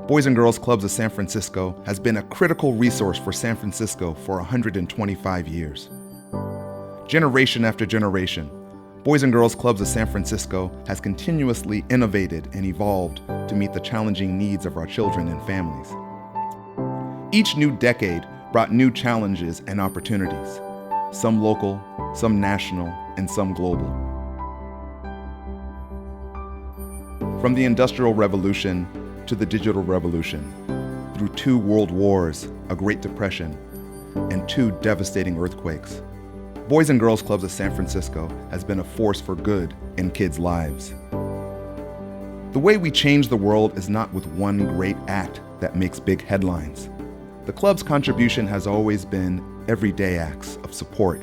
Boys and Girls Clubs of San Francisco has been a critical resource for San Francisco for 125 years. Generation after generation, Boys and Girls Clubs of San Francisco has continuously innovated and evolved to meet the challenging needs of our children and families. Each new decade brought new challenges and opportunities, some local, some national, and some global. From the Industrial Revolution to the Digital Revolution, through 2 world wars, a Great Depression, and 2 devastating earthquakes, Boys and Girls Clubs of San Francisco has been a force for good in kids' lives. The way we change the world is not with one great act that makes big headlines. The club's contribution has always been everyday acts of support,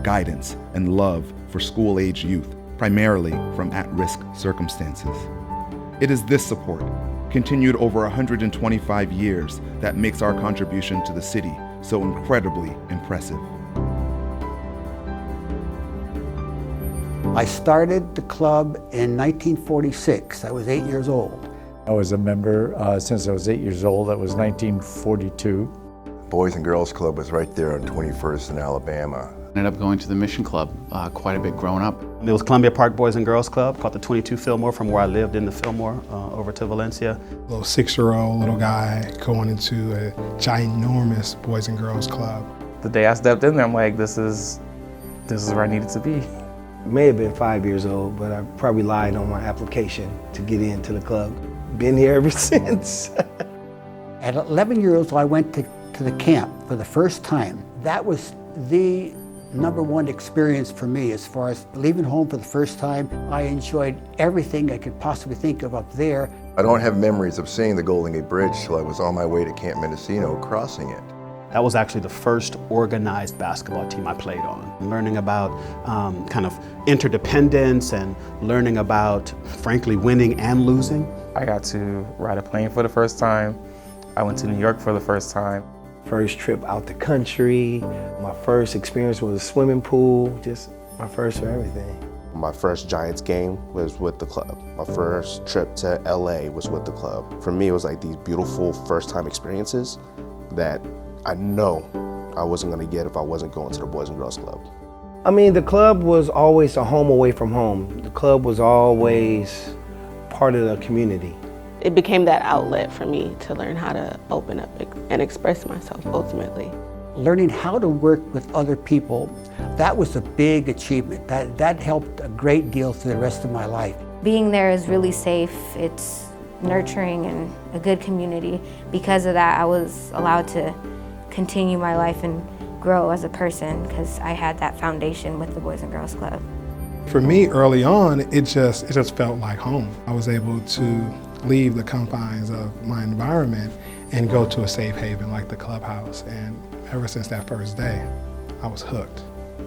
guidance, and love for school-age youth, primarily from at-risk circumstances. It is this support, continued over 125 years, that makes our contribution to the city so incredibly impressive. I started the club in 1946. I was 8 years old. I was a member since I was 8 years old. That was 1942. Boys and Girls Club was right there on 21st in Alabama. Ended up going to the Mission Club quite a bit growing up. There was Columbia Park Boys and Girls Club, called the 22 Fillmore, from where I lived in the Fillmore over to Valencia. Little 6-year-old little guy going into a ginormous Boys and Girls Club. The day I stepped in there, I'm like, this is where I needed to be. May have been 5 years old, but I probably lied on my application to get into the club. Been here ever since. At 11 years old, I went to the camp for the first time. That was the #1 experience for me as far as leaving home for the first time. I enjoyed everything I could possibly think of up there. I don't have memories of seeing the Golden Gate Bridge till I was on my way to Camp Mendocino crossing it. That was actually the first organized basketball team I played on. Learning about kind of interdependence and learning about, frankly, winning and losing. I got to ride a plane for the first time. I went to New York for the first time. First trip out the country. My first experience was a swimming pool. Just my first for everything. My first Giants game was with the club. My first trip to LA was with the club. For me, it was like these beautiful first-time experiences that I know I wasn't going to get if I wasn't going to the Boys and Girls Club. I mean, the club was always a home away from home. The club was always part of the community. It became that outlet for me to learn how to open up and express myself ultimately. Learning how to work with other people, that was a big achievement. That helped a great deal through the rest of my life. Being there is really safe. It's nurturing and a good community. Because of that, I was allowed to continue my life and grow as a person because I had that foundation with the Boys and Girls Club. For me, early on, it just felt like home. I was able to leave the confines of my environment and go to a safe haven like the clubhouse. And ever since that first day, I was hooked.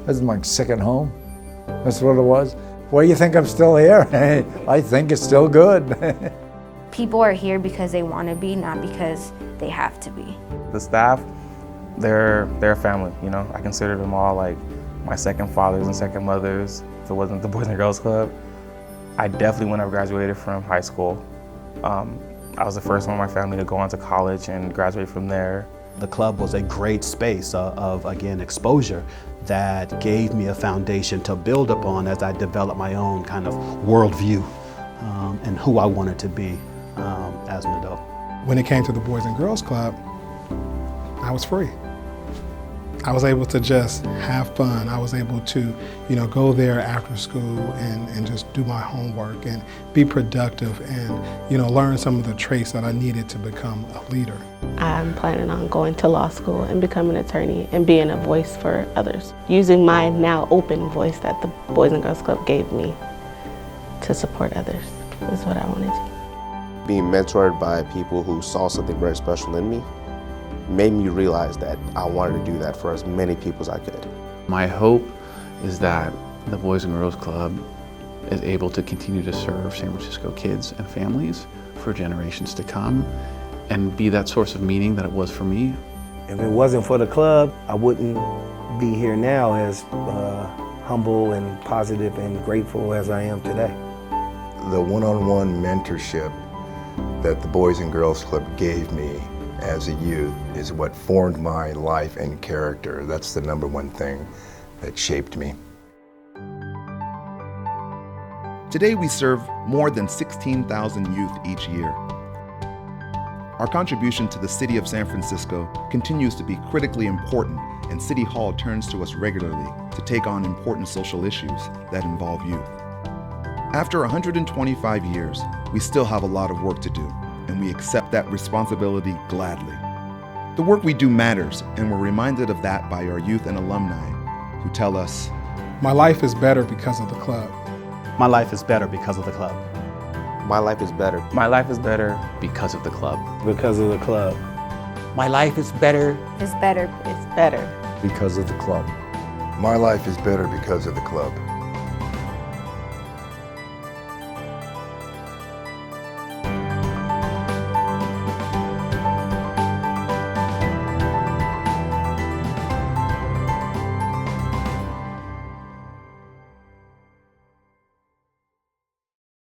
This is my second home. That's what it was. Why do you think I'm still here? I think it's still good. People are here because they want to be, not because they have to be. The staff, they're a family, you know. I consider them all like my second fathers and second mothers. If it wasn't the Boys and Girls Club, I definitely wouldn't have graduated from high school. I was the first one in my family to go on to college and graduate from there. The club was a great space of again, exposure that gave me a foundation to build upon as I developed my own kind of worldview and who I wanted to be as an adult. When it came to the Boys and Girls Club, I was free. I was able to just have fun. I was able to, go there after school and just do my homework and be productive and, learn some of the traits that I needed to become a leader. I'm planning on going to law school and becoming an attorney and being a voice for others. Using my now open voice that the Boys and Girls Club gave me to support others is what I want to do. Being mentored by people who saw something very special in me made me realize that I wanted to do that for as many people as I could. My hope is that the Boys and Girls Club is able to continue to serve San Francisco kids and families for generations to come and be that source of meaning that it was for me. If it wasn't for the club, I wouldn't be here now as humble and positive and grateful as I am today. The one-on-one mentorship that the Boys and Girls Club gave me as a youth is what formed my life and character. That's the number one thing that shaped me. Today we serve more than 16,000 youth each year. Our contribution to the city of San Francisco continues to be critically important, and City Hall turns to us regularly to take on important social issues that involve youth. After 125 years, we still have a lot of work to do, and we accept that responsibility gladly. The work we do matters, and we're reminded of that by our youth and alumni who tell us, My life is better because of the club. My life is better because of the club. My life is better. My life is better because of the club. Because of the club. My life is better. It's better. It's better. Because of the club. My life is better because of the club.